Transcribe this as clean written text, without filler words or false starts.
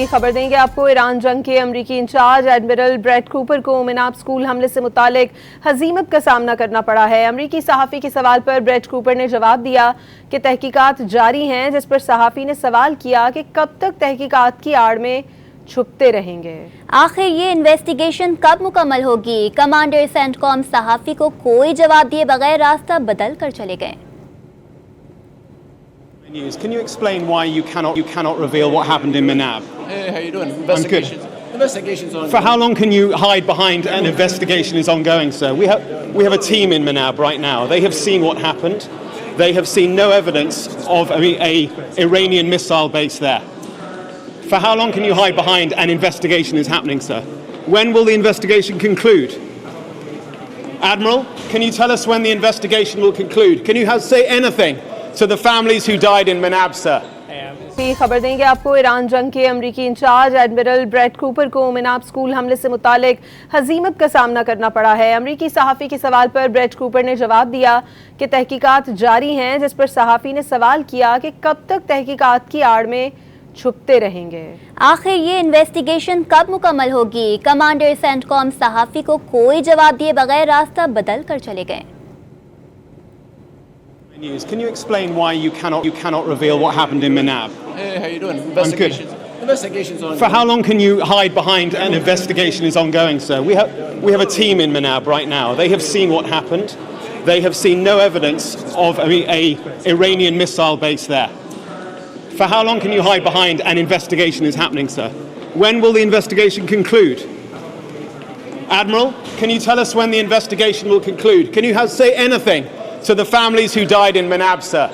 खबर देंगे आपको। ईरान जंग के अमरीकी इंचार्ज एडमिरल ब्रेट कूपर को मिनाब स्कूल हमले से मुतालिक हजीमत का सामना करना पड़ा है। अमरीकी सहाफ़ी के सवाल पर ब्रेट कूपर ने जवाब दिया कि तहकीकात जारी हैं, जिस पर सहाफ़ी ने सवाल किया कि कब तक तहकीकात की आड़ में छुपते रहेंगे। आखिर ये इन्वेस्टिगेशन कब मुकम्मल होगी? कमांडर सेंटकॉम सहाफ़ी को कोई जवाब दिए बगैर रास्ता बदल कर चले गए। Can you explain why you cannot reveal what happened in Manab? Hey, how you doing? Investigations ongoing. For how long can you hide behind an investigation is ongoing, sir? We have a team in Manab right now. They have seen what happened. They have seen no evidence of a Iranian missile base there. For how long can you hide behind an investigation is happening, sir? When will the investigation conclude? Admiral, can you tell us when the investigation will conclude? Can you say anything to the families who died in Manab, sir? खबर देंगे आपको। Iran जंग के अमरीकी in charge admiral bread Cooper को मिनाब school हमले से मुतालिक हजीमत का सामना करना पड़ा है। अमरीकी सहाफ़ी के सवाल पर ब्रेट कूपर ने जवाब दिया कि तहकीकात जारी हैं, जिस पर सहाफ़ी ने सवाल किया कि कब तक तहकीकात की आड़ में छुपते रहेंगे। आखिर ये इन्वेस्टिगेशन कब मुकम्मल होगी? कमांडर सेंटकॉम सहाफ़ी को कोई जवाब दिए बगैर रास्ता बदल कर चले गए। Can you explain why you cannot reveal what happened in Manab? Hey, how you doing? Investigations ongoing. For how long can you hide behind an investigation is ongoing, sir? We have a team in Manab right now. They have seen what happened. They have seen no evidence of a Iranian missile base there. For how long can you hide behind an investigation is happening, sir? When will the investigation conclude? Admiral, can you tell us when the investigation will conclude? Can you say anything to the families who died in Manab, sir?